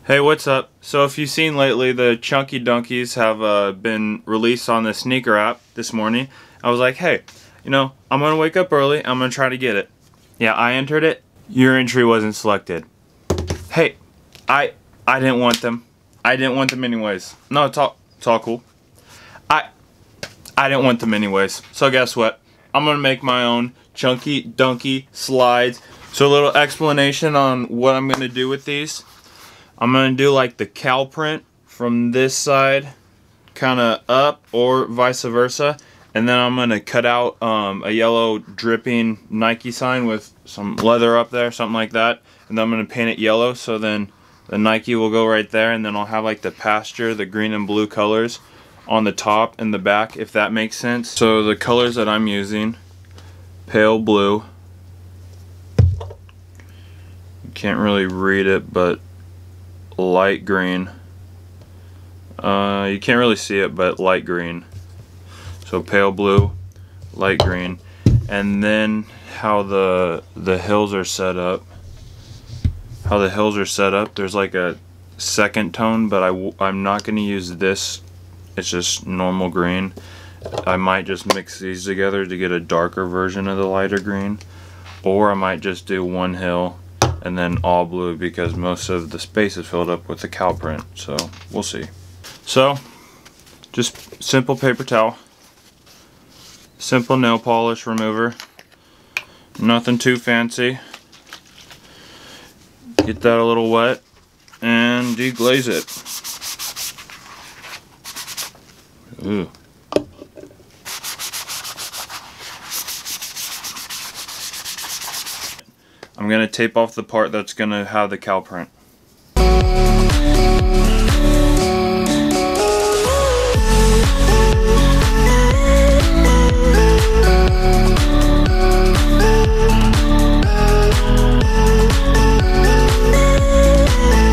Hey, what's up? So if you've seen lately, the Chunky Dunkies have been released on the sneaker app this morning. I was like, hey, I'm gonna wake up early, I'm gonna try to get it. Yeah, I entered it. Your entry wasn't selected. Hey, I didn't want them. I didn't want them anyways. No, it's all cool. I didn't want them anyways. So guess what? I'm gonna make my own Chunky Dunky Slides. So a little explanation on what I'm gonna do with these. I'm going to do like the cow print from this side kind of up or vice versa, and then I'm going to cut out a yellow dripping Nike sign with some leather up there, something like that, and then I'm going to paint it yellow, so then the Nike will go right there, and then I'll have like the pasture, the green and blue colors on the top and the back, if that makes sense. So the colors that I'm using: pale blue, you can't really read it, but light green, you can't really see it, but light green. So pale blue, light green, and then how the hills are set up. There's like a second tone, but I'm not going to use this. It's just normal green. I might just mix these together to get a darker version of the lighter green, or I might just do one hill and then all blue, because most of the space is filled up with the cow print, so we'll see. So just simple paper towel, simple nail polish remover, nothing too fancy. Get that a little wet and deglaze it. Ooh. I'm going to tape off the part that's going to have the cow print.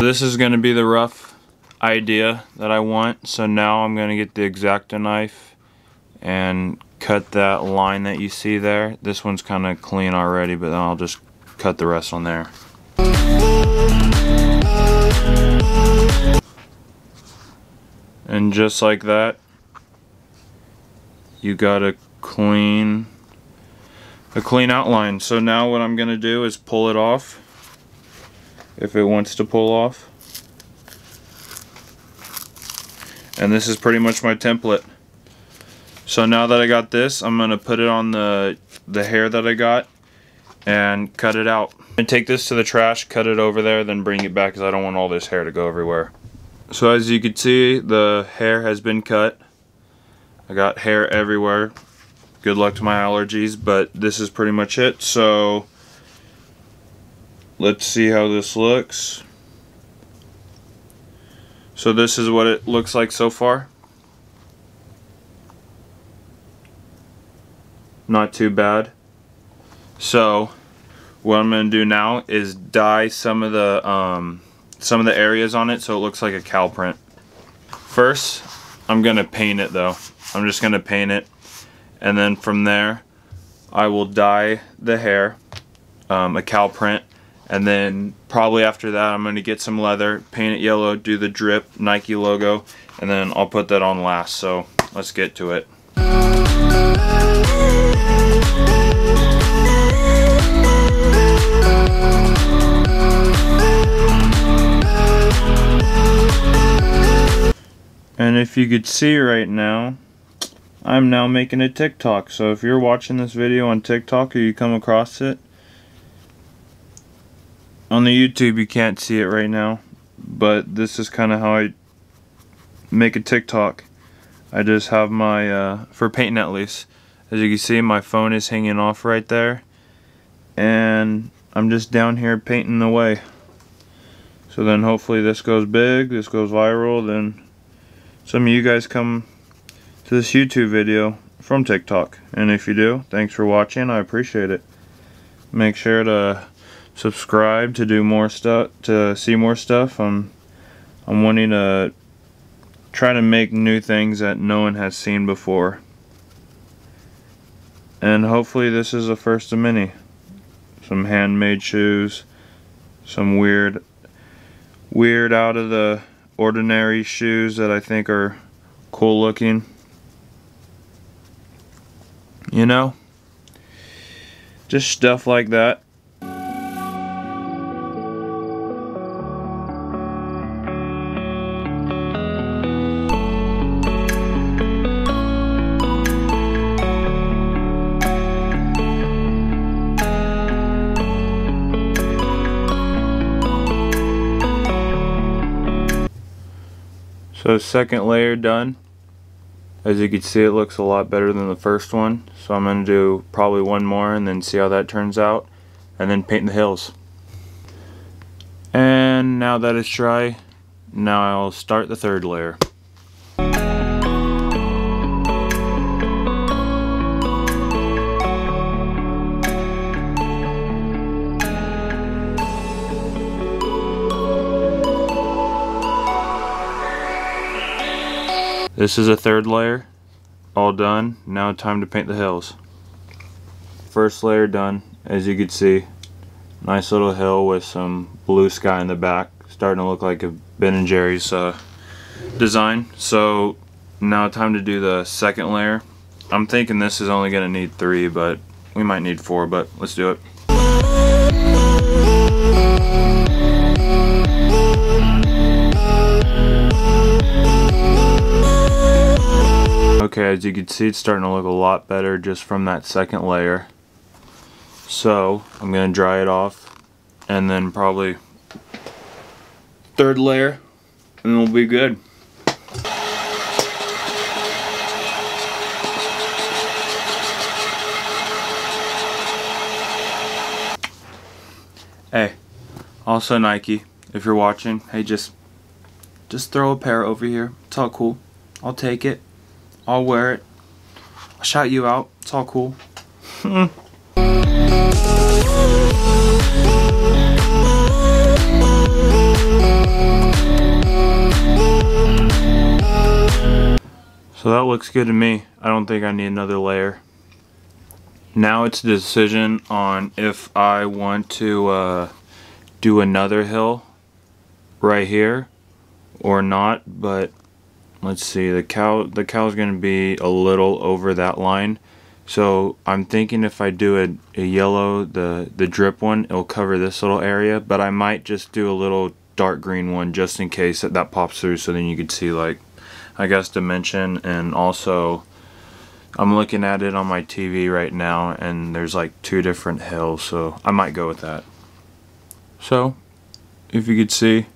This is going to be the rough idea that I want. So now I'm going to get the X-Acto knife and cut that line that you see there. This one's kind of clean already, but then I'll just cut the rest on there. And just like that, you got a clean outline. So now what I'm gonna do is pull it off, if it wants to pull off. And this is pretty much my template. So now that I got this, I'm gonna put it on the hair that I got and cut it out. And take this to the trash, cut it over there, then bring it back, because I don't want all this hair to go everywhere. So as you can see, the hair has been cut. I got hair everywhere. Good luck to my allergies, but this is pretty much it. So let's see how this looks. So this is what it looks like so far. Not too bad. So what I'm going to do now is dye some of the areas on it so it looks like a cow print. First, I'm going to paint it though. I'm just going to paint it, and then from there I will dye the hair a cow print, and then probably after that I'm going to get some leather, paint it yellow, do the drip Nike logo, and then I'll put that on last. So let's get to it. And if you could see right now, I'm now making a TikTok. So if you're watching this video on TikTok or you come across it, on the YouTube you can't see it right now, but this is kind of how I make a TikTok. I just have my, for painting at least, as you can see my phone is hanging off right there, and I'm just down here painting away. So then hopefully this goes big, this goes viral, then some of you guys come to this YouTube video from TikTok. And if you do, thanks for watching, I appreciate it. Make sure to subscribe to do more stuff, to see more stuff. I'm wanting to try to make new things that no one has seen before. And hopefully this is the first of many. Some handmade shoes, some weird weird, out of the ordinary shoes that I think are cool looking. You know? Just stuff like that. So second layer done. As you can see, it looks a lot better than the first one. So I'm going to do probably one more and then see how that turns out. And then paint the hills. And now that it's dry, now I'll start the third layer. This is a third layer, all done. Now time to paint the hills. First layer done, as you can see. Nice little hill with some blue sky in the back, starting to look like a Ben & Jerry's design. So now time to do the second layer. I'm thinking this is only going to need 3, but we might need 4, but let's do it. Okay, as you can see, it's starting to look a lot better just from that second layer. So I'm going to dry it off and then probably third layer and we'll be good. Hey, also Nike, if you're watching, hey, just throw a pair over here. It's all cool. I'll take it. I'll wear it. I'll shout you out. It's all cool. So that looks good to me. I don't think I need another layer. Now it's a decision on if I want to do another hill right here or not, but let's see, the cow's going to be a little over that line. So I'm thinking if I do a yellow, the drip one, it'll cover this little area, but I might just do a little dark green one just in case that pops through, so then you can see, like, I guess dimension. And also I'm looking at it on my TV right now and there's like 2 different hills, so I might go with that. So if you could see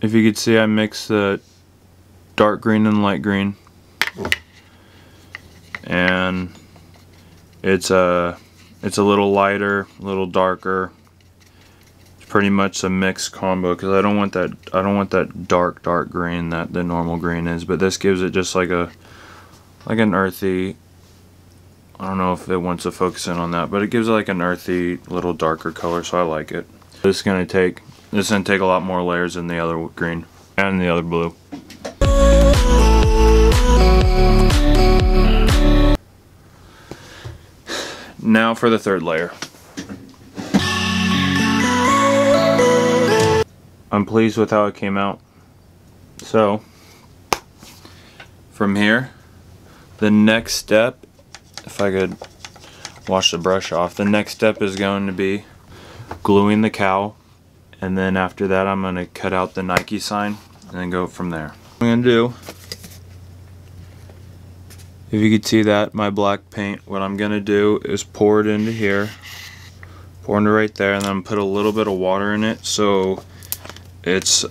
I mixed the dark green and light green, and it's a little lighter, a little darker. It's pretty much a mixed combo because I don't want that dark green that the normal green is, but this gives it just like an earthy, I don't know if it wants to focus in on that, but it gives it like an earthy little darker color, so I like it. This is gonna take a lot more layers than the other green and the other blue. Now for the third layer. I'm pleased with how it came out. So from here, the next step, if I could wash the brush off, the next step is going to be gluing the cow, and then after that I'm going to cut out the Nike sign and then go from there. What I'm going to do, if you could see that, my black paint, what I'm going to do is pour it into here, pour it right there, and then put a little bit of water in it so it's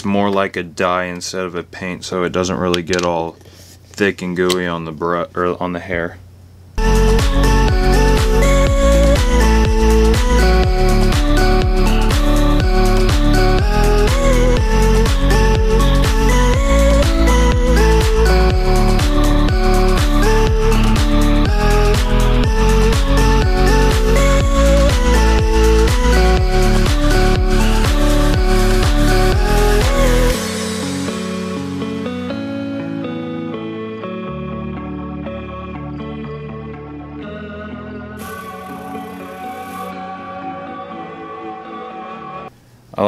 more like a dye instead of a paint, so it doesn't really get all thick and gooey on the or on the hair.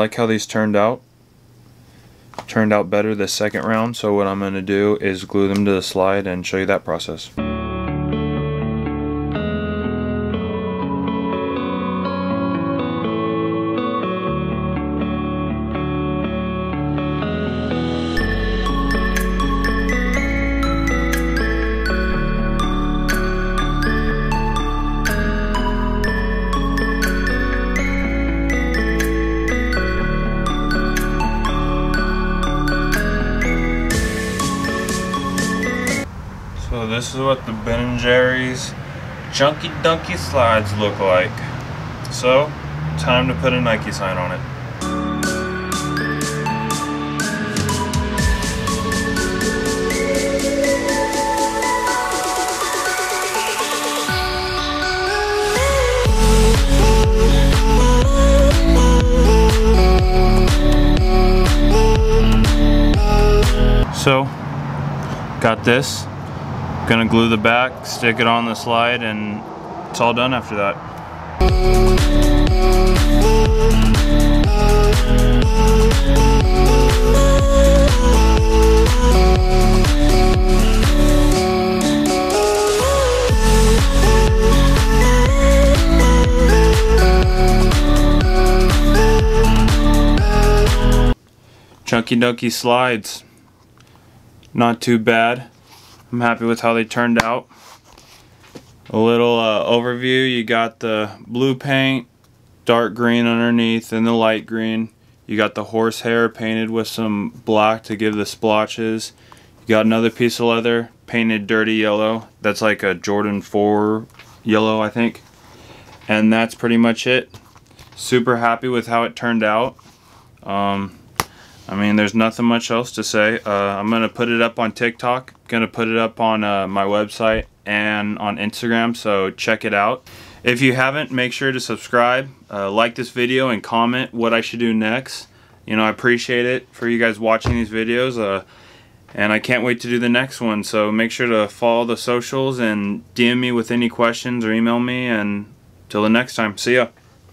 like how these turned out. Turned out better the second round, so what I'm going to do is glue them to the slide and show you that process. So this is what the Ben & Jerry's Chunky Dunky Slides look like. So, time to put a Nike sign on it. So, got this. Gonna glue the back, stick it on the slide, and it's all done after that. Chunky Dunky Slides. Not too bad. I'm happy with how they turned out. A little overview. You got the blue paint, dark green underneath, and the light green. You got the horsehair painted with some black to give the splotches. You got another piece of leather painted dirty yellow. That's like a Jordan 4 yellow, I think. And that's pretty much it. Super happy with how it turned out. I mean, there's nothing much else to say. I'm going to put it up on TikTok. Going to put it up on my website and on Instagram, so check it out. If you haven't, make sure to subscribe, like this video, and comment what I should do next. You know, I appreciate it for you guys watching these videos, and I can't wait to do the next one. So make sure to follow the socials and DM me with any questions or email me, and till the next time, see ya.